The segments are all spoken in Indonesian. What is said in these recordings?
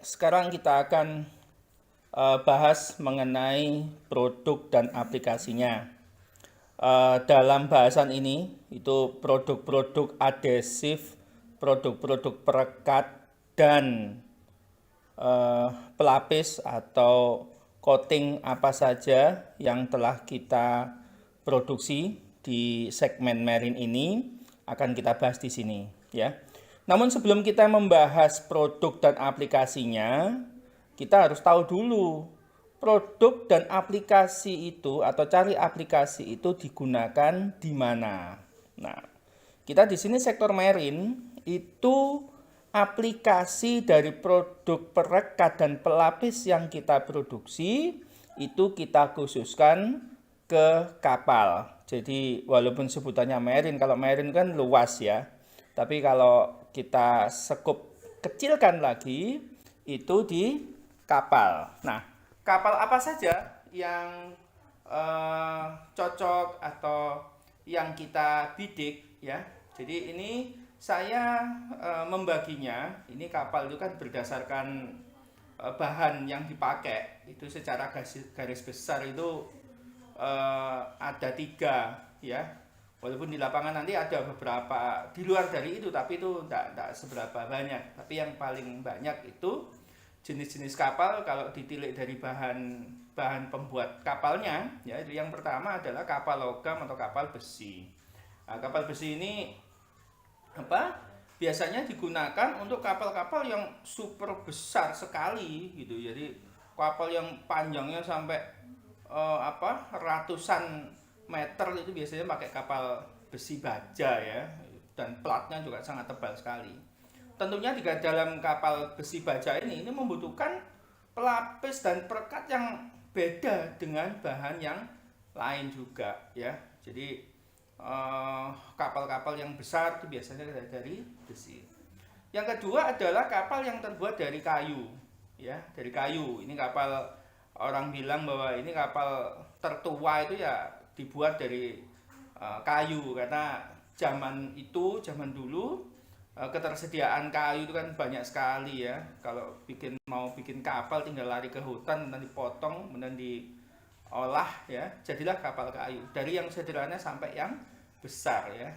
sekarang kita akan bahas mengenai produk dan aplikasinya. Dalam bahasan ini itu produk-produk adhesif, produk-produk perekat dan pelapis atau coating apa saja yang telah kita produksi di segmen marine ini akan kita bahas di sini ya. Namun sebelum kita membahas produk dan aplikasinya, kita harus tahu dulu produk dan aplikasi itu atau cari aplikasi itu digunakan di mana. Nah, kita di sini sektor marine itu aplikasi dari produk perekat dan pelapis yang kita produksi itu kita khususkan ke kapal. Jadi walaupun sebutannya marine, kalau marine kan luas ya. Tapi kalau kita sekup kecilkan lagi itu di kapal. Nah, kapal apa saja yang cocok atau yang kita bidik ya. Jadi ini saya membaginya. Ini kapal itu kan berdasarkan bahan yang dipakai. Itu secara garis besar itu ada 3 ya. Walaupun di lapangan nanti ada beberapa di luar dari itu, tapi itu tidak seberapa banyak. Tapi yang paling banyak itu jenis-jenis kapal kalau ditilik dari bahan pembuat kapalnya, ya itu yang pertama adalah kapal logam atau kapal besi. Nah, kapal besi ini biasanya digunakan untuk kapal-kapal yang super besar sekali gitu. Jadi kapal yang panjangnya sampai ratusan meter itu biasanya pakai kapal besi baja ya, dan platnya juga sangat tebal sekali. Tentunya di dalam kapal besi baja ini membutuhkan pelapis dan perekat yang beda dengan bahan yang lain juga ya. Jadi kapal-kapal yang besar itu biasanya dari besi. Yang kedua adalah kapal yang terbuat dari kayu ya, dari kayu. Ini kapal, orang bilang bahwa ini kapal tertua itu ya dibuat dari kayu, karena zaman dulu ketersediaan kayu itu kan banyak sekali ya. Kalau mau bikin kapal tinggal lari ke hutan, kemudian dipotong, kemudian diolah ya, jadilah kapal kayu. Dari yang sederhana sampai yang besar ya.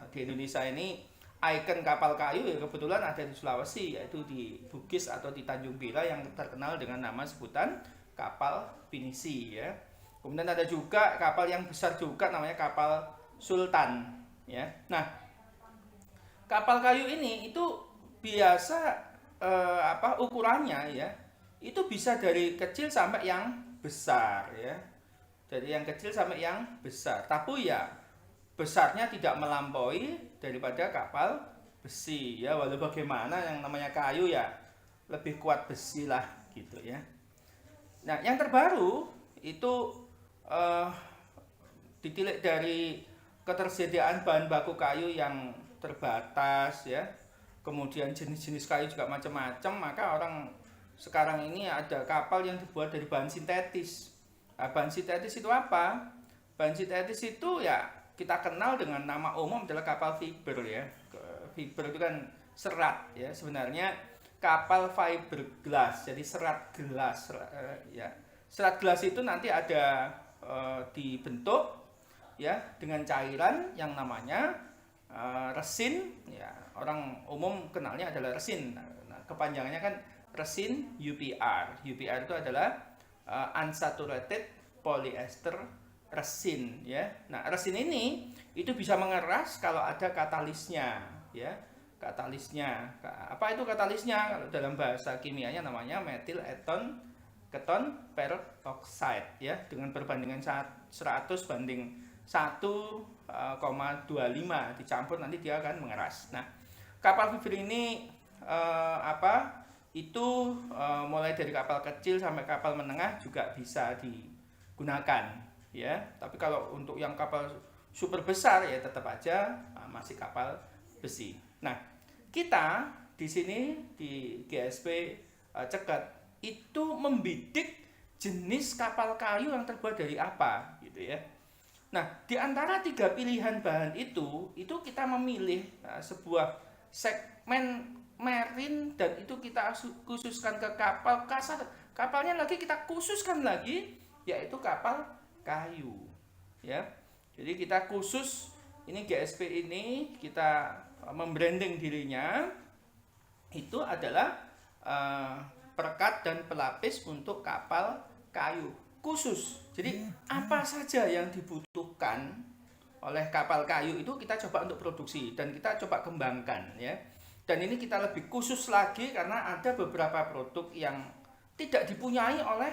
Di Indonesia ini ikon kapal kayu ya kebetulan ada di Sulawesi, yaitu di Bugis atau di Tanjung Bira yang terkenal dengan nama sebutan kapal pinisi ya. Kemudian ada juga kapal yang besar juga namanya kapal Sultan ya. Nah, kapal kayu ini itu biasa ukurannya ya. Itu bisa dari kecil sampai yang besar ya. Dari yang kecil sampai yang besar. Tapi ya besarnya tidak melampaui daripada kapal besi ya. Walau bagaimana yang namanya kayu ya lebih kuat besi lah gitu ya. Nah, yang terbaru itu ditilik dari ketersediaan bahan baku kayu yang terbatas ya, kemudian jenis-jenis kayu juga macam-macam, maka orang sekarang ini ada kapal yang dibuat dari bahan sintetis. Nah, bahan sintetis itu apa? Bahan sintetis itu ya kita kenal dengan nama umum adalah kapal fiber ya. Fiber itu kan serat ya, sebenarnya kapal fiberglass, jadi serat gelas ya. Serat gelas itu nanti ada dibentuk ya dengan cairan yang namanya resin ya, orang umum kenalnya adalah resin. Nah, kepanjangannya kan resin UPR. UPR itu adalah unsaturated polyester resin ya. Nah, resin ini itu bisa mengeras kalau ada katalisnya ya. Katalisnya apa itu katalisnya? Kalau dalam bahasa kimianya namanya methyl keton peroxide ya, dengan perbandingan 100 banding 1,25 dicampur nanti dia akan mengeras. Nah, kapal fiber ini mulai dari kapal kecil sampai kapal menengah juga bisa digunakan ya. Tapi kalau untuk yang kapal super besar ya tetap aja masih kapal besi. Nah, kita di sini di GSP Cegat itu membidik jenis kapal kayu yang terbuat dari apa gitu ya. Nah, di antara 3 pilihan bahan itu kita memilih sebuah segmen marine dan itu kita khususkan ke kapal kasar, kapalnya lagi kita khususkan lagi yaitu kapal kayu, ya. Jadi kita khusus ini GSP ini kita membranding dirinya itu adalah perekat dan pelapis untuk kapal kayu khusus. Jadi apa saja yang dibutuhkan oleh kapal kayu itu kita coba untuk produksi dan kita coba kembangkan, ya. Dan ini kita lebih khusus lagi karena ada beberapa produk yang tidak dipunyai oleh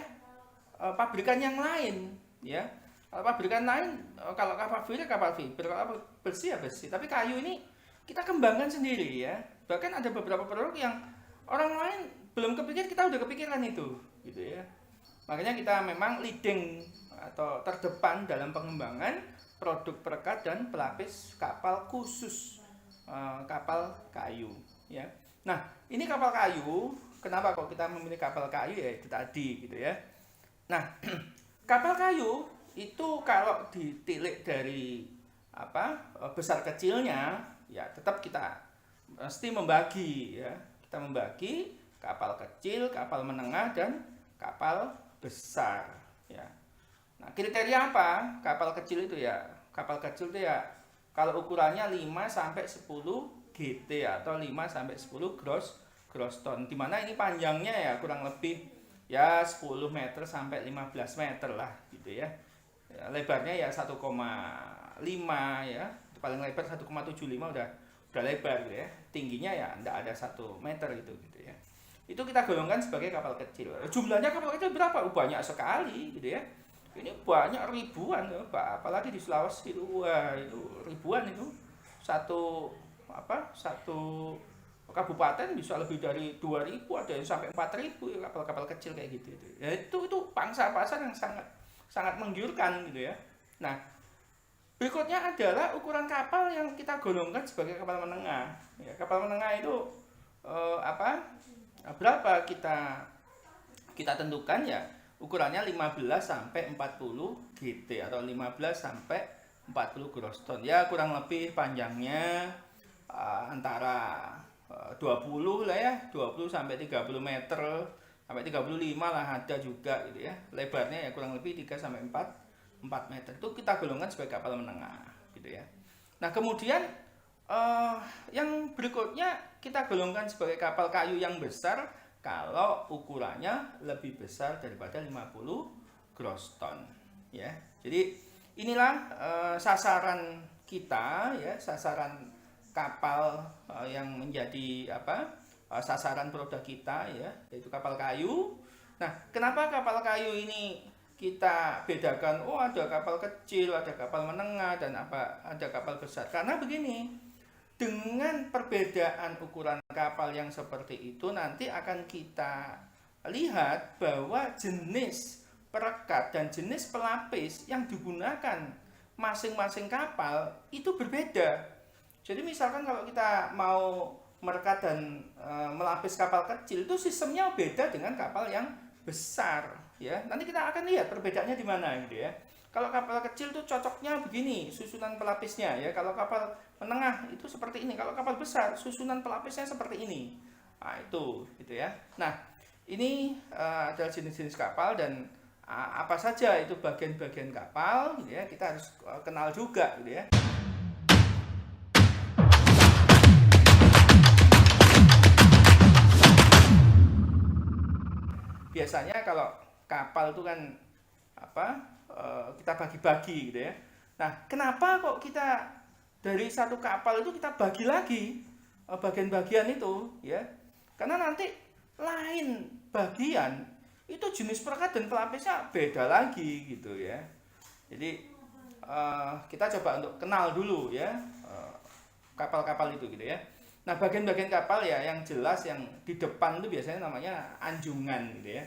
pabrikan yang lain, ya. Kalau pabrikan lain, kalau kapal fiber, kalau bersih ya bersih. Tapi kayu ini kita kembangkan sendiri, ya. Bahkan ada beberapa produk yang orang lain belum kepikir, kita udah kepikiran itu, gitu ya. Makanya kita memang leading atau terdepan dalam pengembangan produk perekat dan pelapis kapal khusus kapal kayu, ya. Nah, ini kapal kayu, kenapa kok kita memilih kapal kayu ya itu tadi, gitu ya. Nah, kapal kayu itu kalau ditilik dari besar kecilnya ya tetap kita mesti membagi, ya. Kita membagi kapal kecil, kapal menengah dan kapal besar, ya. Nah, kriteria apa? Kapal kecil itu ya, kapal kecil itu ya kalau ukurannya 5 sampai 10 GT atau 5 sampai 10 gross ton. Dimana ini panjangnya ya kurang lebih ya 10 meter sampai 15 meter lah, gitu ya. Lebarnya ya 1,5 ya. Paling lebar 1,75 udah lebar, gitu ya. Tingginya ya enggak ada 1 meter gitu ya. Itu kita golongkan sebagai kapal kecil. Jumlahnya kapal kecil berapa? Banyak sekali, gitu ya. Ini banyak ribuan, apalagi di Sulawesi itu, wah itu ribuan itu. Satu kabupaten bisa lebih dari 2.000, ada yang sampai 4.000 kapal-kapal kecil kayak gitu. Ya itu pangsa pasar yang sangat menggiurkan, gitu ya. Nah, berikutnya adalah ukuran kapal yang kita golongkan sebagai kapal menengah. Ya, kapal menengah itu berapa kita tentukan ya, ukurannya 15 sampai 40 GT atau 15 sampai 40 gross ton. Ya kurang lebih panjangnya antara 20 lah ya, 20 sampai 30 meter sampai 35 lah ada juga, gitu ya. Lebarnya ya kurang lebih 3 sampai 4 meter. Itu kita golongkan sebagai kapal menengah, gitu ya. Nah, kemudian yang berikutnya kita golongkan sebagai kapal kayu yang besar kalau ukurannya lebih besar daripada 50 gross ton, ya. Jadi inilah sasaran kita, ya, sasaran kapal yang menjadi sasaran produk kita, ya, yaitu kapal kayu. Nah, kenapa kapal kayu ini kita bedakan? Oh, ada kapal kecil, ada kapal menengah, dan ada kapal besar. Karena begini, dengan perbedaan ukuran kapal yang seperti itu nanti akan kita lihat bahwa jenis perekat dan jenis pelapis yang digunakan masing-masing kapal itu berbeda. Jadi misalkan kalau kita mau merekat dan melapis kapal kecil itu sistemnya beda dengan kapal yang besar, ya. Nanti kita akan lihat perbedaannya di mana, gitu ya. Kalau kapal kecil tuh cocoknya begini susunan pelapisnya, ya. Kalau kapal menengah itu seperti ini. Kalau kapal besar susunan pelapisnya seperti ini. Nah, itu, gitu ya. Nah, ini adalah jenis-jenis kapal dan apa saja itu bagian-bagian kapal, gitu ya. Kita harus kenal juga, gitu ya. Biasanya kalau kapal itu kan kita bagi-bagi, gitu ya. Nah, kenapa kok kita dari satu kapal itu kita bagi lagi bagian-bagian itu, ya? Karena nanti lain bagian itu jenis perekat dan pelapisnya beda lagi, gitu ya. Jadi kita coba untuk kenal dulu, ya, kapal-kapal itu, gitu ya. Nah, bagian-bagian kapal ya yang jelas yang di depan itu biasanya namanya anjungan, gitu ya.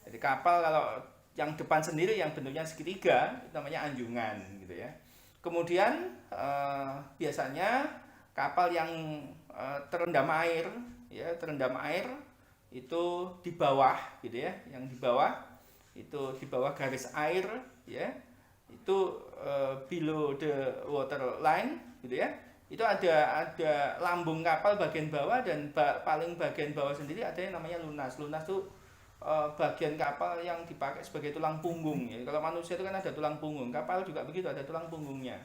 Jadi kapal kalau yang depan sendiri yang bentuknya segitiga itu namanya anjungan, gitu ya. Kemudian biasanya kapal yang terendam air, ya, terendam air itu di bawah, gitu ya. Yang di bawah itu di bawah garis air, ya. Itu below the water line, gitu ya. Itu ada lambung kapal bagian bawah, dan paling bagian bawah sendiri ada yang namanya lunas. Lunas tuh bagian kapal yang dipakai sebagai tulang punggung ya. Kalau manusia itu kan ada tulang punggung, kapal juga begitu, ada tulang punggungnya.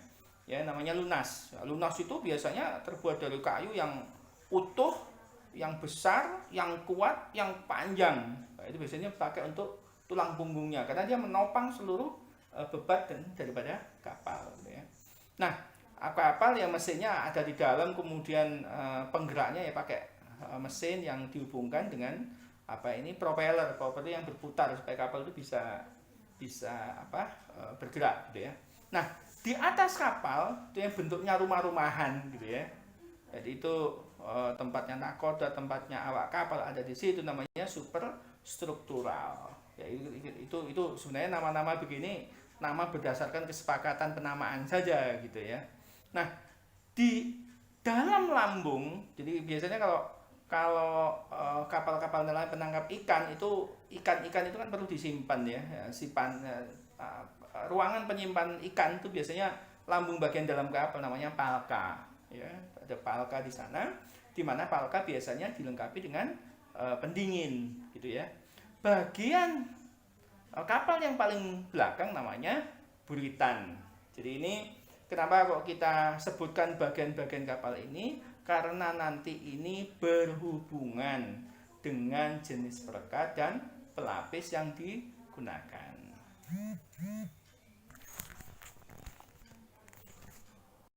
Ya, namanya lunas. Lunas itu biasanya terbuat dari kayu yang utuh, yang besar, yang kuat, yang panjang. Nah, itu biasanya pakai untuk tulang punggungnya karena dia menopang seluruh beban daripada kapal gitu ya. Nah, kapal yang mesinnya ada di dalam, kemudian penggeraknya ya pakai mesin yang dihubungkan dengan propeller yang berputar supaya kapal itu bisa bergerak gitu ya. Nah, di atas kapal itu yang bentuknya rumah-rumahan gitu ya. Jadi itu tempatnya nakoda, tempatnya awak kapal ada di situ, namanya superstruktural. Ya, itu sebenarnya nama-nama begini nama berdasarkan kesepakatan penamaan saja gitu ya. Nah, di dalam lambung, jadi biasanya kalau kapal-kapal nelayan penangkap ikan itu ikan-ikan itu kan perlu disimpan ya, ruangan penyimpan ikan itu biasanya lambung bagian dalam kapal namanya palka ya. Ada palka di sana, di mana palka biasanya dilengkapi dengan pendingin gitu ya. Bagian kapal yang paling belakang namanya buritan. Jadi ini kenapa kok kita sebutkan bagian-bagian kapal ini, karena nanti ini berhubungan dengan jenis perekat dan pelapis yang digunakan.